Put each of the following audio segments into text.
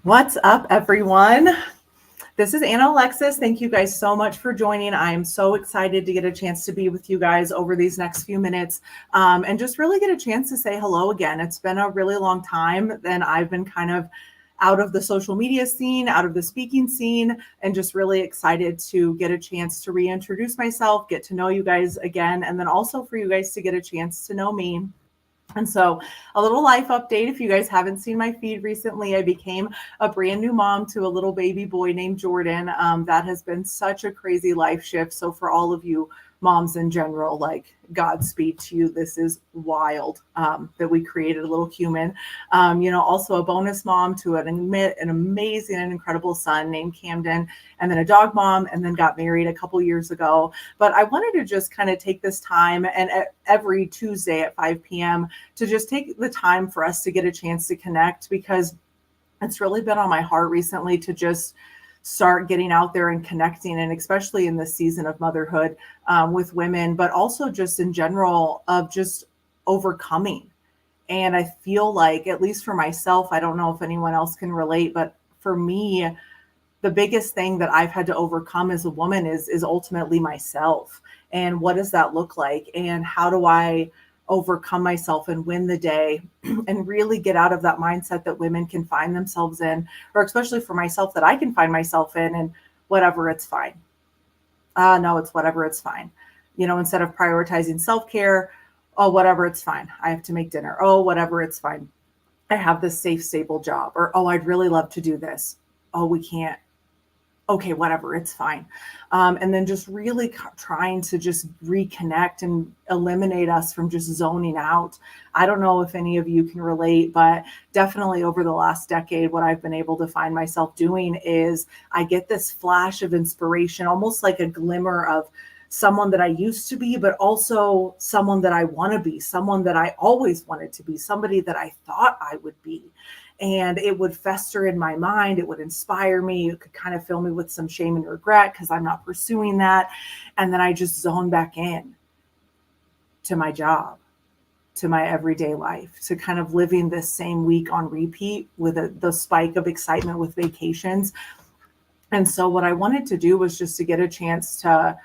What's up, everyone? This is Anna Alexis. Thank you guys so much for joining. I'm so excited to get a chance to be with you guys over these next few minutes and just really get a chance to say hello again. It's been a really long time, and I've been kind of out of the social media scene, out of the speaking scene, and just really excited to get a chance to reintroduce myself, get to know you guys again, and then also for you guys to get a chance to know me. And so, a little life update. If you guys haven't seen my feed recently, I became a brand new mom to a little baby boy named Jordan. That has been such a crazy life shift. So, for all of you moms in general, like Godspeed to you. This is wild that we created a little human. Also a bonus mom to an amazing and incredible son named Camden, and then a dog mom, and then got married a couple years ago. But I wanted to just kind of take this time and every Tuesday at 5 p.m. to just take the time for us to get a chance to connect, because it's really been on my heart recently to just start getting out there and connecting, and especially in this season of motherhood with women, but also just in general of just overcoming. And I feel like, at least for myself, I don't know if anyone else can relate, but for me, the biggest thing that I've had to overcome as a woman is ultimately myself. And what does that look like? And how do I overcome myself and win the day and really get out of that mindset that women can find themselves in, or especially for myself, that I can find myself in, and whatever, it's fine. No, it's whatever, it's fine. Instead of prioritizing self-care, oh, whatever, it's fine. I have to make dinner. Oh, whatever, it's fine. I have this safe, stable job. Or, oh, I'd really love to do this. Oh, we can't. Okay, whatever, it's fine. And then just really trying to just reconnect and eliminate us from just zoning out. I don't know if any of you can relate, but definitely over the last decade, what I've been able to find myself doing is I get this flash of inspiration, almost like a glimmer of someone that I used to be, but also someone that I want to be, someone that I always wanted to be, somebody that I thought I would be. And it would fester in my mind. It would inspire me. It could kind of fill me with some shame and regret because I'm not pursuing that. And then I just zone back in to my job, to my everyday life, to kind of living this same week on repeat with the spike of excitement with vacations. And so what I wanted to do was just to get a chance to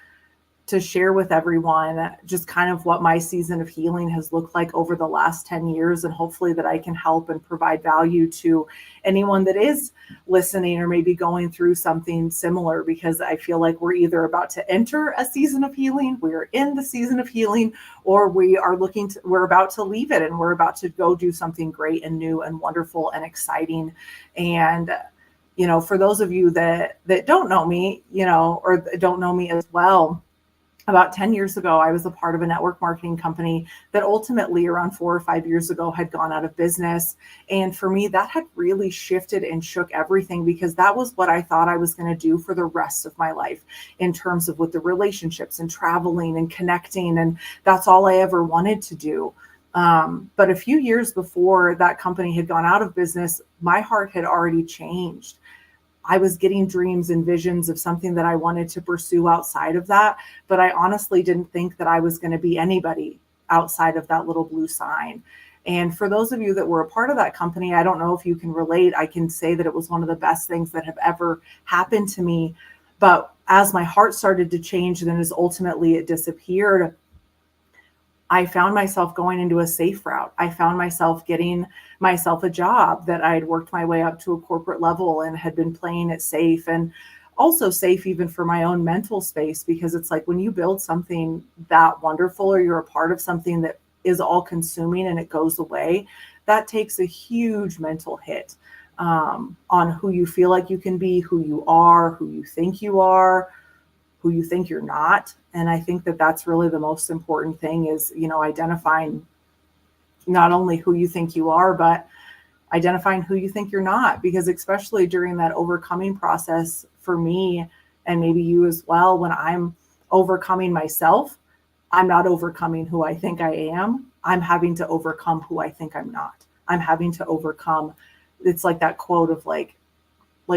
share with everyone just kind of what my season of healing has looked like over the last 10 years. And hopefully that I can help and provide value to anyone that is listening or maybe going through something similar, because I feel like we're either about to enter a season of healing, we're in the season of healing, or we're about to leave it and we're about to go do something great and new and wonderful and exciting. And for those of you that don't know me, or don't know me as well, about 10 years ago, I was a part of a network marketing company that ultimately around 4 or 5 years ago had gone out of business. And for me, that had really shifted and shook everything, because that was what I thought I was going to do for the rest of my life in terms of with the relationships and traveling and connecting. And that's all I ever wanted to do. But a few years before that company had gone out of business, my heart had already changed. I was getting dreams and visions of something that I wanted to pursue outside of that. But I honestly didn't think that I was going to be anybody outside of that little blue sign. And for those of you that were a part of that company, I don't know if you can relate. I can say that it was one of the best things that have ever happened to me. But as my heart started to change, then as ultimately it disappeared, I found myself going into a safe route. I found myself getting myself a job that I had worked my way up to a corporate level and had been playing it safe, and also safe even for my own mental space, because it's like when you build something that wonderful, or you're a part of something that is all consuming and it goes away, that takes a huge mental hit on who you feel like you can be, who you are, who you think you are, who you think you're not. And I think that that's really the most important thing is, identifying not only who you think you are, but identifying who you think you're not. Because especially during that overcoming process for me, and maybe you as well, when I'm overcoming myself, I'm not overcoming who I think I am. I'm having to overcome who I think I'm not. I'm having to overcome. It's like that quote of like,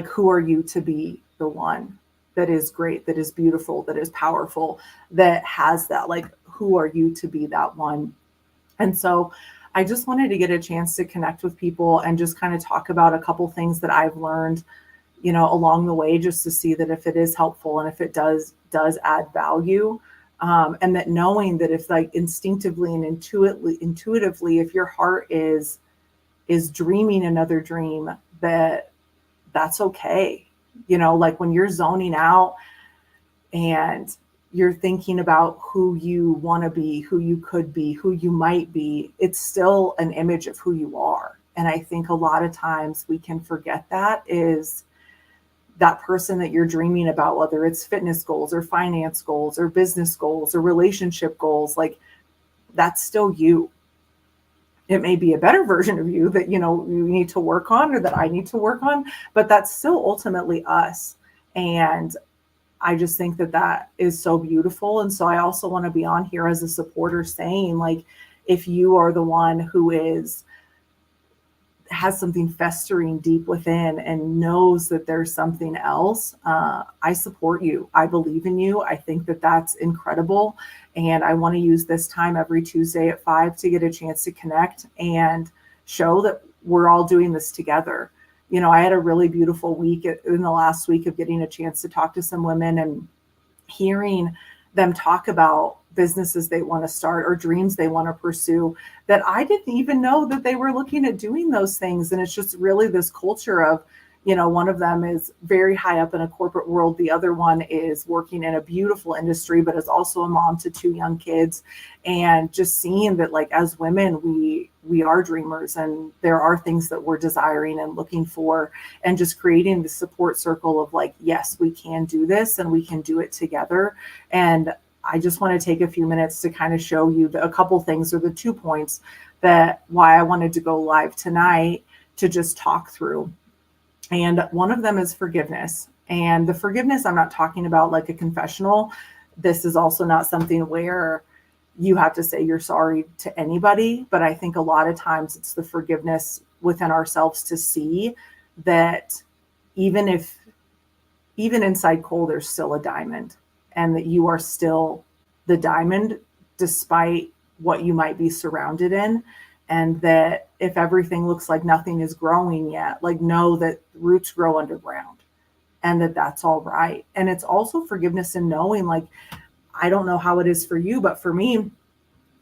who are you to be the one that is great, that is beautiful, that is powerful, that has that, like, who are you to be that one? And so I just wanted to get a chance to connect with people and just kind of talk about a couple things that I've learned, along the way, just to see that if it is helpful and if it does add value. And that knowing that if like instinctively and intuitively, if your heart is dreaming another dream, that's okay. Like when you're zoning out and you're thinking about who you want to be, who you could be, who you might be, it's still an image of who you are. And I think a lot of times we can forget that is that person that you're dreaming about, whether it's fitness goals or finance goals or business goals or relationship goals, like that's still you. It may be a better version of you that, you need to work on or that I need to work on, but that's still ultimately us. And I just think that is so beautiful. And so I also want to be on here as a supporter saying, like, if you are the one who has something festering deep within and knows that there's something else, I support you. I believe in you. I think that that's incredible. And I want to use this time every Tuesday at 5 to get a chance to connect and show that we're all doing this together. I had a really beautiful week in the last week of getting a chance to talk to some women and hearing them talk about businesses they want to start or dreams they want to pursue that I didn't even know that they were looking at doing those things. And it's just really this culture of, one of them is very high up in a corporate world. The other one is working in a beautiful industry, but is also a mom to 2 young kids. And just seeing that, like, as women, we are dreamers and there are things that we're desiring and looking for, and just creating the support circle of like, yes, we can do this and we can do it together. And I just want to take a few minutes to kind of show you a couple things, or the 2 points that why I wanted to go live tonight to just talk through. And one of them is forgiveness. And the forgiveness, I'm not talking about like a confessional. This is also not something where you have to say you're sorry to anybody. But I think a lot of times it's the forgiveness within ourselves to see that even inside coal, there's still a diamond, and that you are still the diamond despite what you might be surrounded in. And that if everything looks like nothing is growing yet, like, know that roots grow underground and that's all right. And it's also forgiveness in knowing, like, I don't know how it is for you, but for me,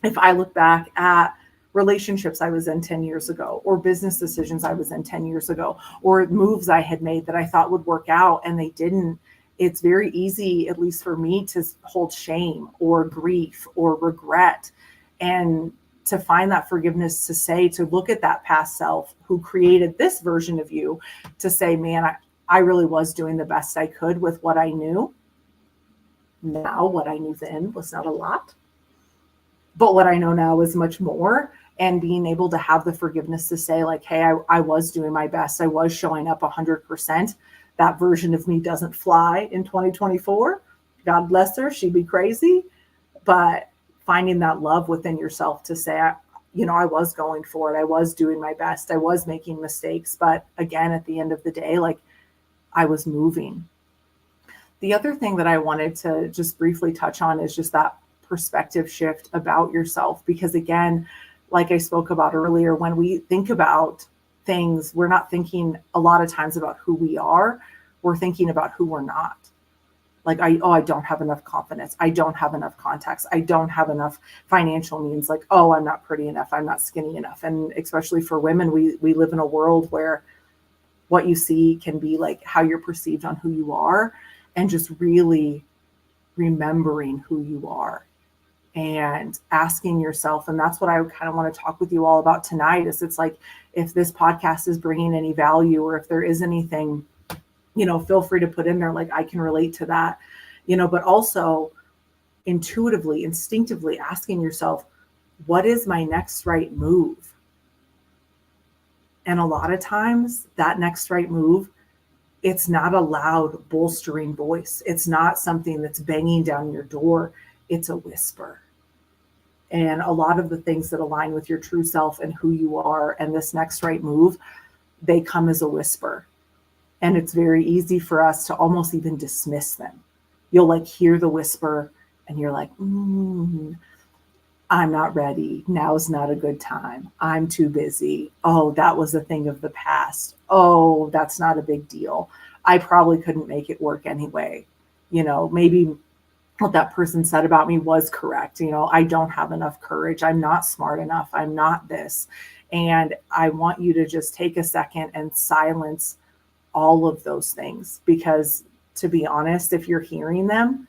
if I look back at relationships I was in 10 years ago, or business decisions I was in 10 years ago, or moves I had made that I thought would work out and they didn't, it's very easy, at least for me, to hold shame or grief or regret. And to find that forgiveness, to look at that past self who created this version of you, to say, man, I really was doing the best I could with what I knew. Now, what I knew then was not a lot, but what I know now is much more. And being able to have the forgiveness to say, like, hey, I was doing my best. I was showing up 100%. That version of me doesn't fly in 2024. God bless her. She'd be crazy. But finding that love within yourself to say, I was going for it. I was doing my best. I was making mistakes. But again, at the end of the day, like, I was moving. The other thing that I wanted to just briefly touch on is just that perspective shift about yourself. Because again, like I spoke about earlier, when we think about things, we're not thinking a lot of times about who we are. We're thinking about who we're not. Like, I don't have enough confidence. I don't have enough contacts. I don't have enough financial means. Like, I'm not pretty enough. I'm not skinny enough. And especially for women, we live in a world where what you see can be like how you're perceived on who you are, and just really remembering who you are and asking yourself. And that's what I kind of want to talk with you all about tonight, is it's like, if this podcast is bringing any value, or if there is anything, feel free to put in there, like, I can relate to that, but also intuitively, instinctively asking yourself, what is my next right move? And a lot of times that next right move, it's not a loud, bolstering voice. It's not something that's banging down your door. It's a whisper. And a lot of the things that align with your true self and who you are and this next right move, they come as a whisper. And it's very easy for us to almost even dismiss them. You'll like hear the whisper and you're like, I'm not ready. Now's not a good time. I'm too busy. Oh, that was a thing of the past. Oh, that's not a big deal. I probably couldn't make it work anyway. Maybe what that person said about me was correct. I don't have enough courage. I'm not smart enough. I'm not this. And I want you to just take a second and silence all of those things, because to be honest, if you're hearing them,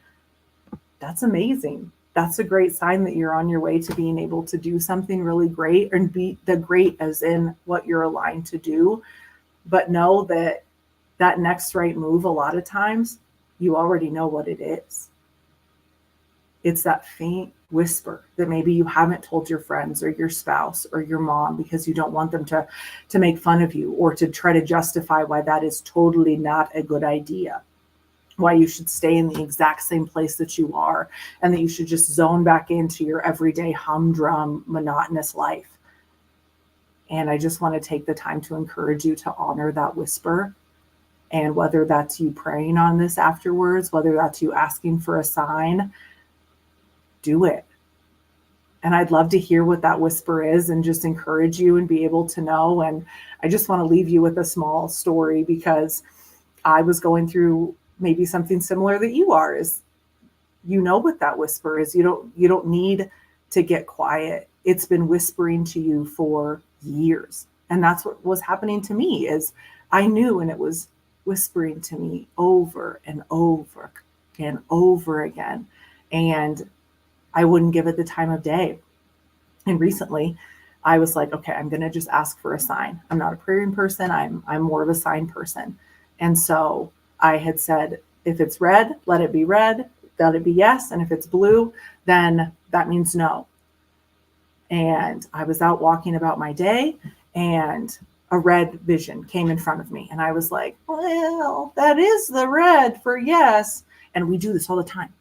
that's amazing. That's a great sign that you're on your way to being able to do something really great, and be the great as in what you're aligned to do. But know that that next right move, a lot of times, you already know what it is. It's that faint whisper that maybe you haven't told your friends or your spouse or your mom, because you don't want them to make fun of you, or to try to justify why that is totally not a good idea, why you should stay in the exact same place that you are, and that you should just zone back into your everyday humdrum, monotonous life. And I just want to take the time to encourage you to honor that whisper. And whether that's you praying on this afterwards, whether that's you asking for a sign, do it. And I'd love to hear what that whisper is, and just encourage you and be able to know. And I just want to leave you with a small story, because I was going through maybe something similar that you are. Is what that whisper is. You don't need to get quiet. It's been whispering to you for years. And that's what was happening to me. Is I knew, and it was whispering to me over and over and over again. And I wouldn't give it the time of day. And recently I was like, okay, I'm going to just ask for a sign. I'm not a praying person. I'm more of a sign person. And so I had said, if it's red, let it be red, let it be yes. And if it's blue, then that means no. And I was out walking about my day, and a red vision came in front of me. And I was like, well, that is the red for yes. And we do this all the time.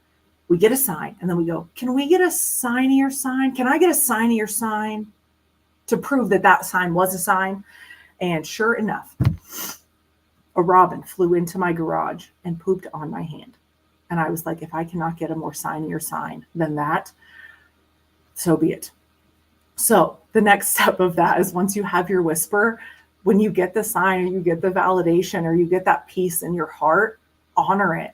We get a sign, and then we go, can we get a sign of your sign? Can I get a sign of your sign to prove that that sign was a sign? And sure enough, a robin flew into my garage and pooped on my hand. And I was like, if I cannot get a more sign of your sign than that, so be it. So the next step of that is, once you have your whisper, when you get the sign, or you get the validation, or you get that peace in your heart, honor it.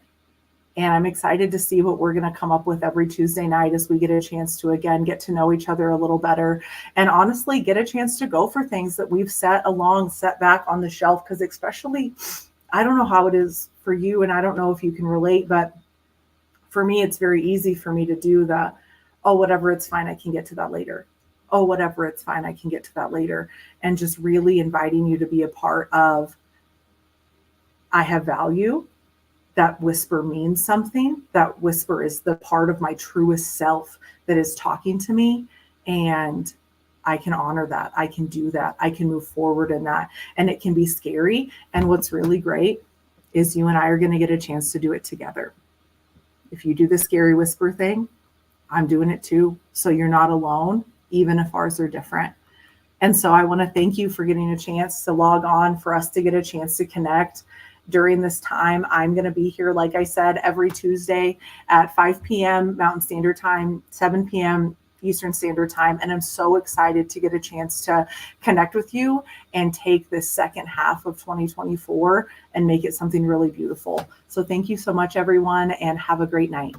And I'm excited to see what we're going to come up with every Tuesday night, as we get a chance to, again, get to know each other a little better, and honestly get a chance to go for things that we've set back on the shelf. Because especially, I don't know how it is for you, and I don't know if you can relate, but for me, it's very easy for me to do the, oh, whatever, it's fine, I can get to that later. Oh, whatever, it's fine, I can get to that later. And just really inviting you to be a part of, I have value. That whisper means something. That whisper is the part of my truest self that is talking to me. And I can honor that. I can do that. I can move forward in that. And it can be scary. And what's really great is you and I are going to get a chance to do it together. If you do the scary whisper thing, I'm doing it too. So you're not alone, even if ours are different. And so I want to thank you for getting a chance to log on, for us to get a chance to connect during this time. I'm going to be here, like I said, every Tuesday at 5 p.m. Mountain Standard Time, 7 p.m. Eastern Standard Time. And I'm so excited to get a chance to connect with you and take this second half of 2024 and make it something really beautiful. So thank you so much, everyone, and have a great night.